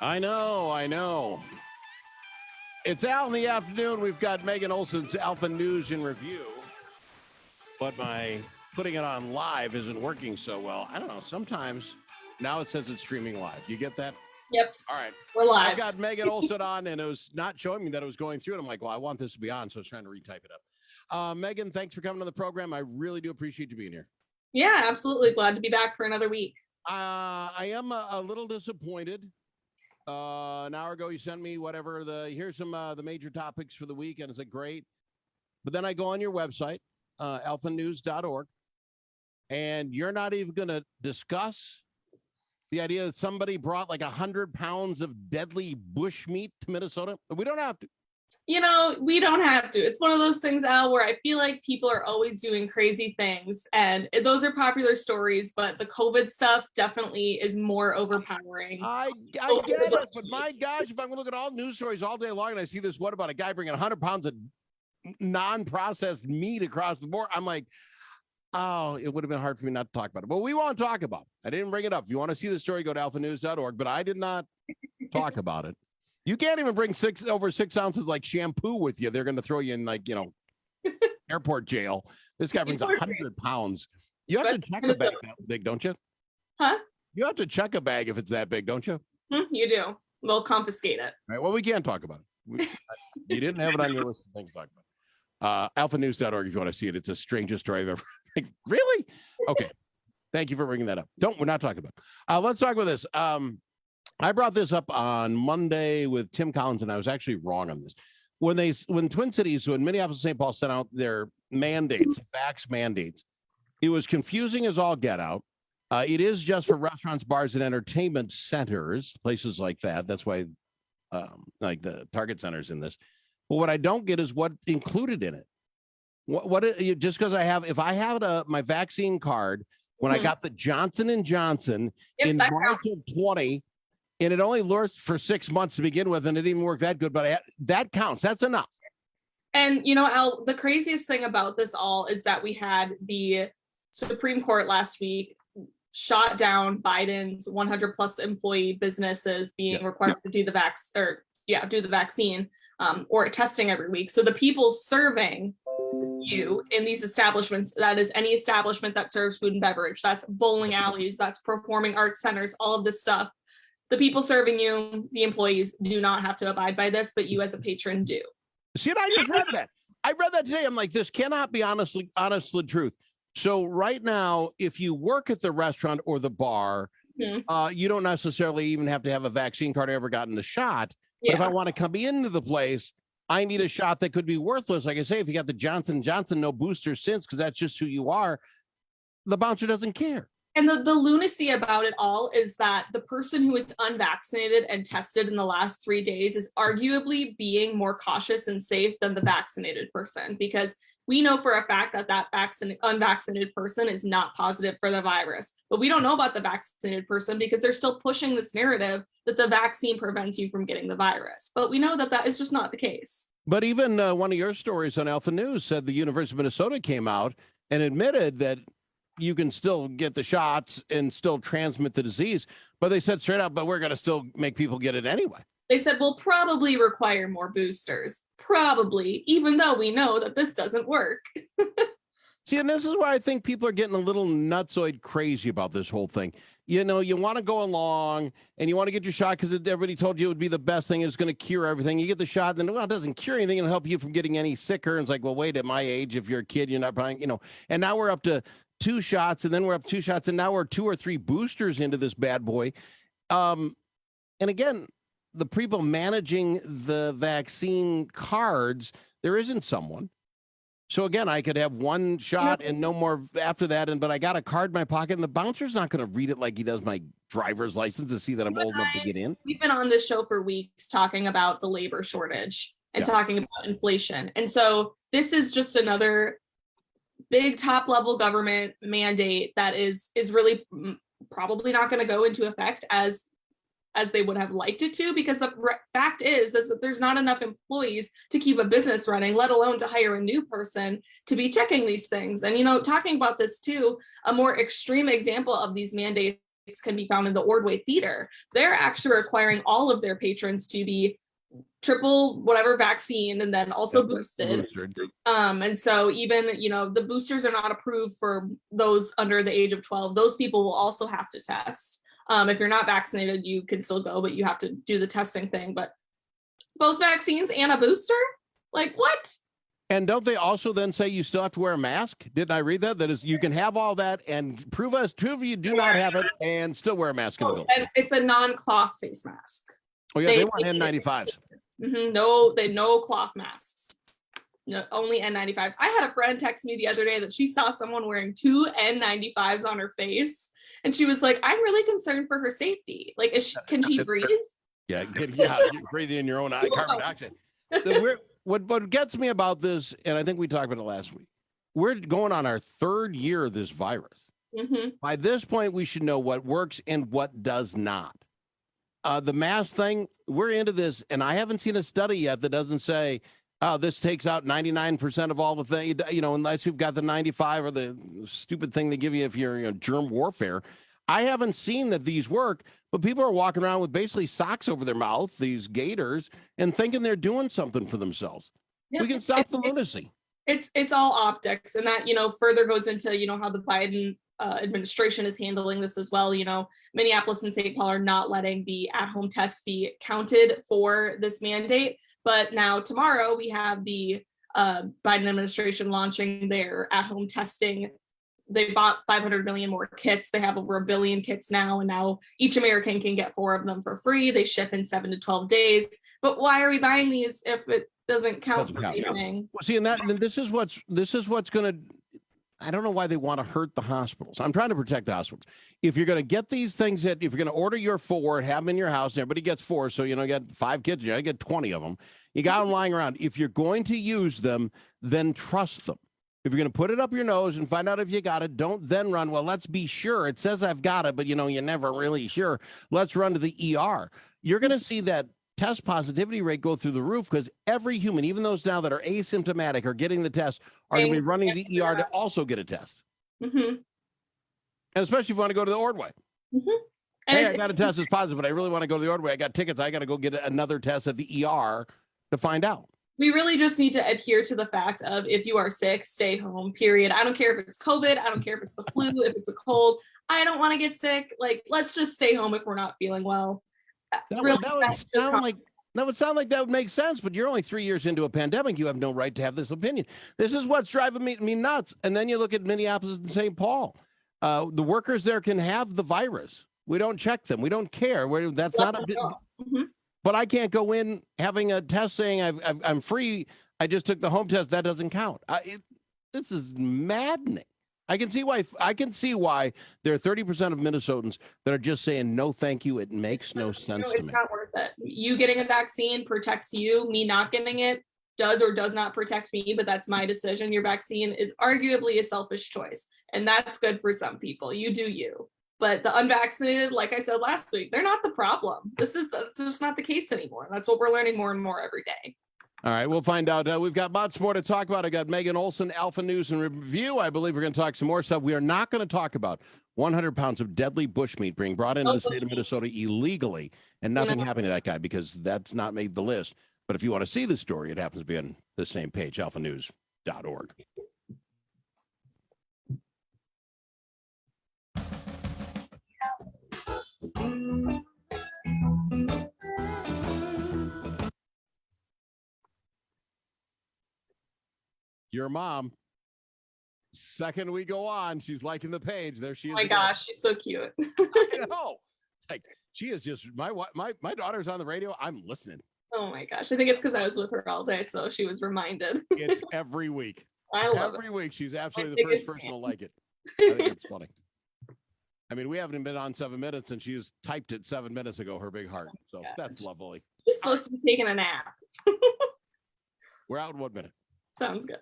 I know, I know. It's Al in the afternoon. We've got Megan Olson's Alpha News in Review, but my putting it on live isn't working so well. I don't know. Sometimes now it says it's streaming live. You get that? Yep. All right. We're live. I've got Megan Olson on, and it was not showing me that it was going through. And I'm like, well, I want this to be on, so I was trying to retype it up. Megan, thanks for coming to the program. I really do appreciate you being here. Yeah, absolutely. Glad to be back for another week. I am a little disappointed. An hour ago, you sent me whatever here's some the major topics for the week, and it's like great. But then I go on your website, alphanews.org, and you're not even going to discuss the idea that somebody brought like 100 pounds of deadly bush meat to Minnesota. We don't have to. You know, we don't have to. It's one of those things, Al, where I feel like people are always doing crazy things, and those are popular stories, but the COVID stuff definitely is more overpowering. I get it, but my gosh, if I'm going to look at all news stories all day long and I see this, what about a guy bringing 100 pounds of non-processed meat across the board? I'm like, oh, it would have been hard for me not to talk about it. But we won't talk about it. I didn't bring it up. If you want to see the story, go to alphanews.org, but I did not talk about it. You can't even bring over 6 ounces like shampoo with you. They're going to throw you in airport jail. This guy brings 100 pounds. You have to check a bag that big, don't you? Huh? You have to check a bag if it's that big, don't you? You do. They'll confiscate it. All right. Well, we can't talk about it. You didn't have it on your list of things to talk about. Alphanews.org if you want to see it. It's the strangest story I've ever. Really? Okay. Thank you for bringing that up. We're not talking about it. Let's talk about this. I brought this up on Monday with Tim Collins, and I was actually wrong on this. When Minneapolis and St. Paul sent out their mandates, vax mandates, it was confusing as all get out. It is just for restaurants, bars, and entertainment centers, places like that. That's why, like the Target centers in this. But what I don't get is what included in it. Just because if I have my vaccine card when I got the Johnson & Johnson in March of 20. And it only lasts for 6 months to begin with, and it didn't work that good, but that counts. That's enough. And, you know, Al, the craziest thing about this all is that we had the Supreme Court last week shot down Biden's 100 plus employee businesses being required to do the vaccine or testing every week. So the people serving you in these establishments, that is any establishment that serves food and beverage, that's bowling alleys, that's performing arts centers, all of this stuff. The people serving you, the employees, do not have to abide by this, but you as a patron do. See, and I just read that. I read that today. I'm like, this cannot be honest the truth. So right now, if you work at the restaurant or the bar, you don't necessarily even have to have a vaccine card or ever gotten the shot. But if I want to come into the place, I need a shot that could be worthless. Like I say, if you got the Johnson & Johnson, no booster since, because that's just who you are, the bouncer doesn't care. And the lunacy about it all is that the person who is unvaccinated and tested in the last 3 days is arguably being more cautious and safe than the vaccinated person, because we know for a fact that unvaccinated person is not positive for the virus. But we don't know about the vaccinated person because they're still pushing this narrative that the vaccine prevents you from getting the virus. But we know that is just not the case. But even one of your stories on Alpha News said the University of Minnesota came out and admitted that you can still get the shots and still transmit the disease. But they said straight out, but we're going to still make people get it anyway. They said, we'll probably require more boosters. Probably, even though we know that this doesn't work. See, and this is why I think people are getting a little nutsoid crazy about this whole thing. You know, you want to go along and you want to get your shot because everybody told you it would be the best thing. It's going to cure everything. You get the shot, and then, well, it doesn't cure anything. It'll help you from getting any sicker. And it's like, well, wait, at my age, if you're a kid, you're not buying, and now we're up to 2 shots, and then we're up 2 shots, and now we're 2 or 3 boosters into this bad boy. And again, the people managing the vaccine cards, there isn't someone. So again, I could have 1 shot and no more after that, but I got a card in my pocket, and the bouncer's not going to read it like he does my driver's license to see that I'm old enough to get in. We've been on this show for weeks talking about the labor shortage and talking about inflation. And so this is just another big top level government mandate that is really probably not going to go into effect as they would have liked it to, because the fact is that there's not enough employees to keep a business running, let alone to hire a new person to be checking these things. And, talking about this too, a more extreme example of these mandates can be found in the Ordway Theater. They're actually requiring all of their patrons to be triple whatever vaccine and then also boosted. And so even, the boosters are not approved for those under the age of 12. Those people will also have to test. If you're not vaccinated, you can still go, but you have to do the testing thing. But both vaccines and a booster? Like what? And don't they also then say you still have to wear a mask? Didn't I read that? That is, you can have all that and prove you do not have it and still wear a mask in the building. And it's a non-cloth face mask. Oh yeah, they want N95s. No cloth masks. No, only N95s. I had a friend text me the other day that she saw someone wearing 2 N95s on her face, and she was like, "I'm really concerned for her safety. Like, can she breathe?" Yeah, you're breathing in your own carbon dioxide. What gets me about this, and I think we talked about it last week, we're going on our 3rd year of this virus. By this point, we should know what works and what does not. The mask thing, we're into this, and I haven't seen a study yet that doesn't say, oh, this takes out 99% of all the things, unless you've got the 95 or the stupid thing they give you if you're germ warfare. I haven't seen that these work, but people are walking around with basically socks over their mouth, these gaiters, and thinking they're doing something for themselves. Yeah, we can stop the lunacy. It's all optics, and that further goes into how the Biden administration is handling this as well. Minneapolis and St. Paul are not letting the at-home tests be counted for this mandate, but now tomorrow we have the Biden administration launching their at-home testing. They bought 500 million more kits. They have over 1 billion kits now, and now each American can get 4 of them for free. They ship in 7 to 12 days. But why are we buying these if it doesn't count for anything? Well, see, and this is what's going to. I don't know why they want to hurt the hospitals. I'm trying to protect the hospitals. If you're going to get these things, if you're going to order your 4, have them in your house, and everybody gets 4, so you got 5 kids, you get 20 of them. You got them lying around. If you're going to use them, then trust them. If you're going to put it up your nose and find out if you got it, don't then run. Well, let's be sure. It says I've got it, but you're never really sure. Let's run to the ER. You're going to see that test positivity rate go through the roof because every human, even those now that are asymptomatic or getting the test, are going to be running the ER to also get a test. And especially if you want to go to the Ordway. Hey, I got a test that's positive, but I really want to go to the Ordway. I got tickets. I got to go get another test at the ER to find out. We really just need to adhere to the fact of if you are sick, stay home, period. I don't care if it's COVID. I don't care if it's the flu, if it's a cold. I don't want to get sick. Like, let's just stay home if we're not feeling well. That would sound like that would make sense, but you're only 3 years into a pandemic. You have no right to have this opinion. This is what's driving me nuts. And then you look at Minneapolis and St. Paul. The workers there can have the virus. We don't check them. We don't care. That's not a... But I can't go in having a test saying I'm free. I just took the home test. That doesn't count. This is maddening. I can see why there are 30% of Minnesotans that are just saying no, thank you. It makes no sense to me. It's not worth it. You getting a vaccine protects you. Me not getting it does or does not protect me, but that's my decision. Your vaccine is arguably a selfish choice, and that's good for some people. You do you. But the unvaccinated, like I said last week, they're not the problem. That's just not the case anymore. That's what we're learning more and more every day. All right, we'll find out. We've got much more to talk about. I got Megan Olson, Alpha News and Review. I believe we're going to talk some more stuff. We are not going to talk about 100 pounds of deadly bushmeat being brought into the state of Minnesota illegally, and nothing happened to that guy because that's not made the list. But if you want to see the story, it happens to be on the same page, alphanews.org. Your mom, second we go on, she's liking the page. There she is. Oh my gosh, she's so cute. I know. It's like she is just my daughter's on the radio. I'm listening. Oh my gosh, I think it's because I was with her all day, so she was reminded. It's every week. I love every week. She's absolutely the first person to like it. I think it's funny. I mean, we haven't been on 7 minutes, and she has typed it 7 minutes ago, her big heart. So that's lovely. She's supposed to be taking a nap. We're out in 1 minute. Sounds good.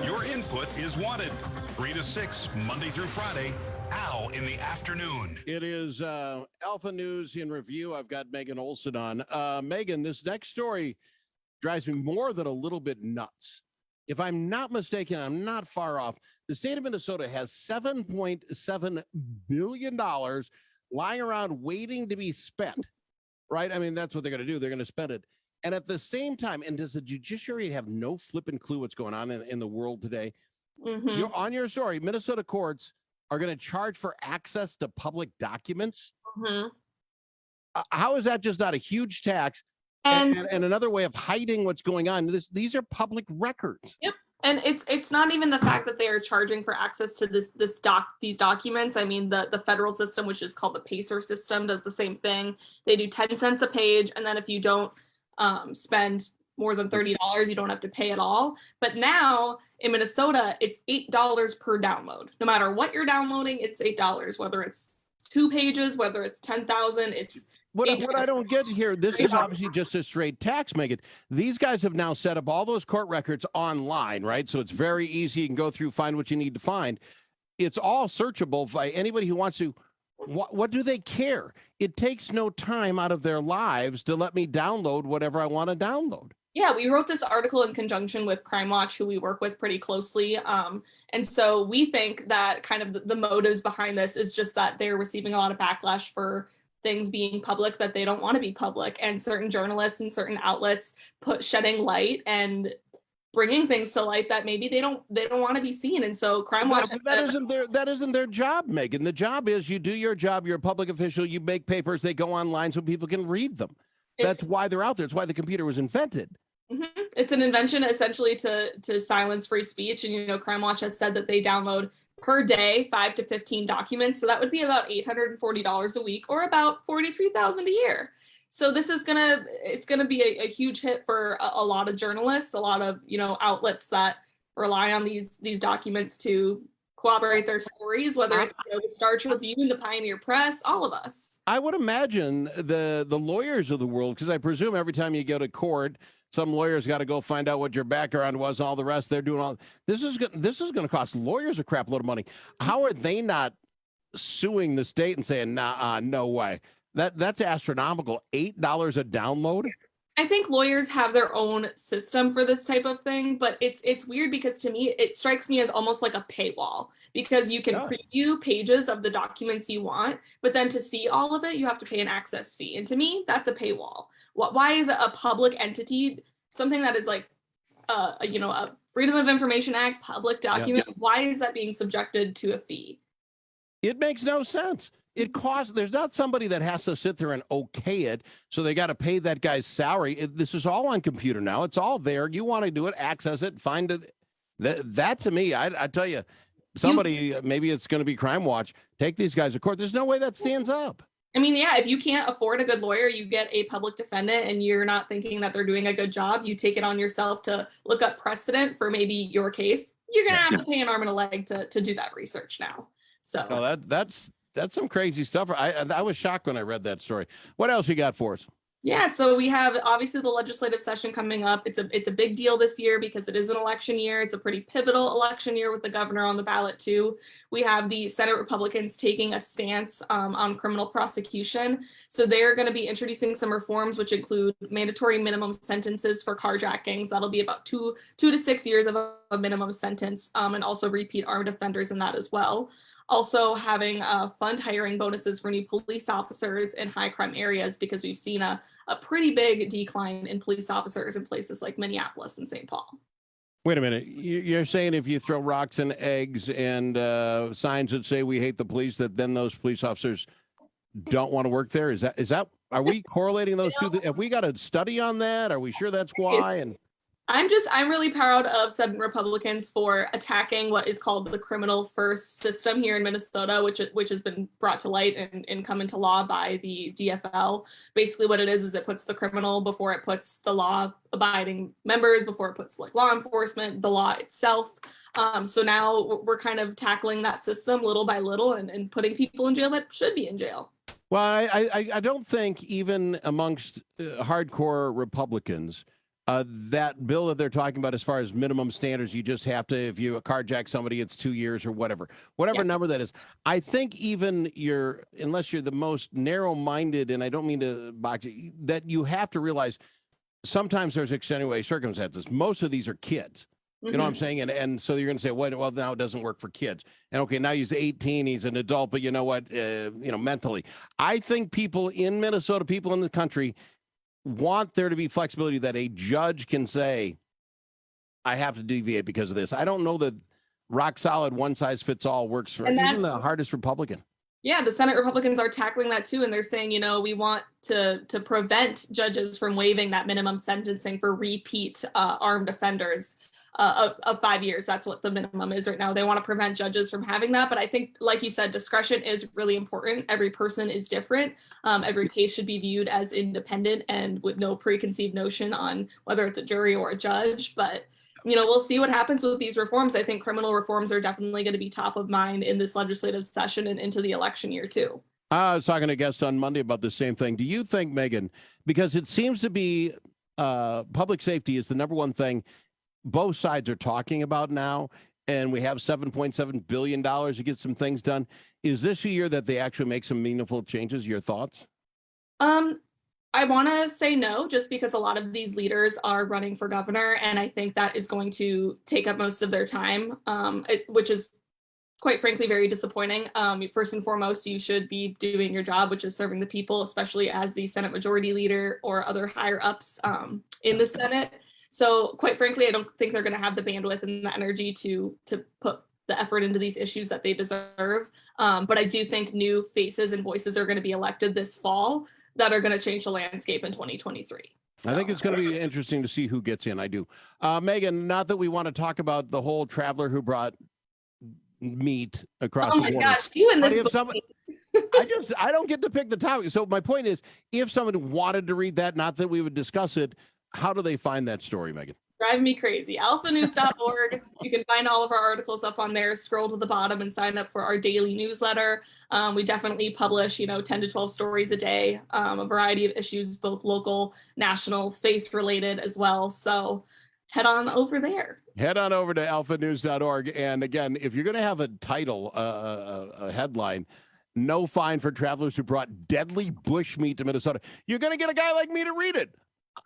Your input is wanted. 3 to 6, Monday through Friday. Al in the afternoon. It is Alpha News in review. I've got Megan Olson on. Megan, this next story drives me more than a little bit nuts. If I'm not mistaken, I'm not far off. The state of Minnesota has $7.7 billion lying around waiting to be spent, right? I mean, that's what they're going to do. They're going to spend it. And at the same time, and does the judiciary have no flipping clue what's going on in the world today? Mhm. You're on your story. Minnesota courts are going to charge for access to public documents. Mhm. How is that just not a huge tax And and another way of hiding what's going on? These are public records. yep. And it's not even the fact that they are charging for access to these documents. I mean, the federal system, which is called the PACER system, does the same thing. They do 10 cents a page, and then if you don't spend more than $30, you don't have to pay at all. But now in Minnesota, it's $8 per download. No matter what you're downloading, it's $8. Whether it's 2 pages, whether it's 10,000, it's What $8. I don't get here, this is obviously just a straight tax, Megan. These guys have now set up all those court records online, right? So it's very easy. You can go through, find what you need to find. It's all searchable by anybody who wants to. What do they care? It takes no time out of their lives to let me download whatever I want to download. Yeah, we wrote this article in conjunction with Crime Watch, who we work with pretty closely. And so we think that kind of the motives behind this is just that they're receiving a lot of backlash for things being public that they don't want to be public. And certain journalists and certain outlets shedding light and bringing things to light that maybe they don't want to be seen. And so Crime Watch That isn't their job, Megan. The job is you do your job. You're a public official. You make papers. They go online so people can read them. That's why they're out there. It's why the computer was invented. It's an invention essentially to silence free speech. And, Crime Watch has said that they download per day 5 to 15 documents. So that would be about $840 a week or about $43,000 a year. So this is it's gonna be a huge hit for a lot of journalists, a lot of, outlets that rely on these documents to corroborate their stories, whether it's the Star Tribune, the Pioneer Press, all of us. I would imagine the lawyers of the world, because I presume every time you go to court, some lawyers got to go find out what your background was, all the rest. They're doing all this is going to cost lawyers a crap load of money. How are they not suing the state and saying, nah, no way? That's astronomical. $8 a download. I think lawyers have their own system for this type of thing, but it's weird because to me, it strikes me as almost like a paywall because you can preview pages of the documents you want, but then to see all of it, you have to pay an access fee. And to me, that's a paywall. Why is a public entity, something that is like, a Freedom of Information Act, public document, why is that being subjected to a fee? It makes no sense. It costs, there's not somebody that has to sit there and okay it. So they got to pay that guy's salary. This is all on computer now. It's all there. You want to do it, access it, find it. That to me, I tell you, somebody, maybe it's going to be Crime Watch, take these guys to court. There's no way that stands up. I mean, yeah, if you can't afford a good lawyer, you get a public defendant and you're not thinking that they're doing a good job, you take it on yourself to look up precedent for maybe your case. You're going to have to pay an arm and a leg to do that research now. So no, that's some crazy stuff. I was shocked when I read that story. What else you got for us? Yeah, so we have obviously the legislative session coming up. It's a big deal this year because it is an election year. It's a pretty pivotal election year with the governor on the ballot too. We have the Senate Republicans taking a stance on criminal prosecution. So they're going to be introducing some reforms, which include mandatory minimum sentences for carjackings. That'll be about 2 to 6 years of a minimum sentence, and also repeat armed offenders in that as well. Also having fund hiring bonuses for new police officers in high crime areas because we've seen a pretty big decline in police officers in places like Minneapolis and St. Paul. Wait a minute. You're saying if you throw rocks and eggs and signs that say we hate the police, that then those police officers don't want to work there? Is that are we correlating those two? Have we got a study on that? Are we sure that's why? And I'm really proud of Senate Republicans for attacking what is called the criminal first system here in Minnesota, which has been brought to light and come into law by the DFL. Basically what it is it puts the criminal before it puts the law abiding members, before it puts like law enforcement, the law itself. So now we're kind of tackling that system little by little and putting people in jail that should be in jail. Well, I don't think even amongst hardcore Republicans, that bill that they're talking about as far as minimum standards, you just have to, if you carjack somebody, it's 2 years or whatever Yeah. number that is. I think even unless you're the most narrow-minded, and I don't mean to box you, that you have to realize sometimes there's extenuating circumstances. Most of these are kids. You know what I'm Mhm. saying? And so you're going to say, well, now it doesn't work for kids. And okay, now he's 18, he's an adult, but you know what? Mentally, I think people in Minnesota, people in the country want there to be flexibility that a judge can say, I have to deviate because of this. I don't know that rock solid one size fits all works for And even that's the hardest Republican. Yeah, the Senate Republicans are tackling that too, and they're saying, we want to prevent judges from waiving that minimum sentencing for repeat armed offenders of 5 years. That's what the minimum is right now. They want to prevent judges from having that, but I think, like you said, discretion is really important. Every person is different. Every case should be viewed as independent and with no preconceived notion on whether it's a jury or a judge. But we'll see what happens with these reforms. I think criminal reforms are definitely going to be top of mind in this legislative session and into the election year too. I was talking to a guest on Monday about the same thing. Do you think, Megan, because it seems to be public safety is the number one thing both sides are talking about now, and we have $7.7 billion to get some things done. Is this a year that they actually make some meaningful changes? Your thoughts? I want to say no, just because a lot of these leaders are running for governor, and I think that is going to take up most of their time, which is quite frankly very disappointing. First and foremost, you should be doing your job, which is serving the people, especially as the Senate Majority Leader or other higher ups in the Senate. So quite frankly, I don't think they're going to have the bandwidth and the energy to put the effort into these issues that they deserve. But I do think new faces and voices are going to be elected this fall that are going to change the landscape in 2023. I think it's going to be interesting to see who gets in. I do. Megan, not that we want to talk about the whole traveler who brought meat across Oh the my border. gosh, you and But this if book. someone, I don't get to pick the topic. So my point is, if someone wanted to read that, not that we would discuss it, how do they find that story, Megan? Drive me crazy. alphanews.org. You can find all of our articles up on there. Scroll to the bottom and sign up for our daily newsletter. We definitely publish, 10 to 12 stories a day, a variety of issues, both local, national, faith related as well. So head on over there. Head on over to alphanews.org. And again, if you're going to have a title, a headline, no fine for travelers who brought deadly bush meat to Minnesota, you're going to get a guy like me to read it.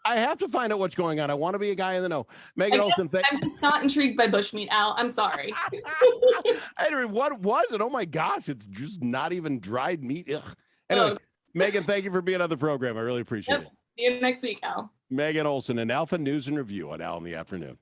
I have to find out what's going on. I want to be a guy in the know. Megan Olson, I'm just not intrigued by bushmeat, Al. I'm sorry. What was it? Oh my gosh, it's just not even dried meat. Ugh. Anyway, Megan, thank you for being on the program. I really appreciate it. See you next week, Al. Megan Olson and Alpha News and Review on Al in the Afternoon.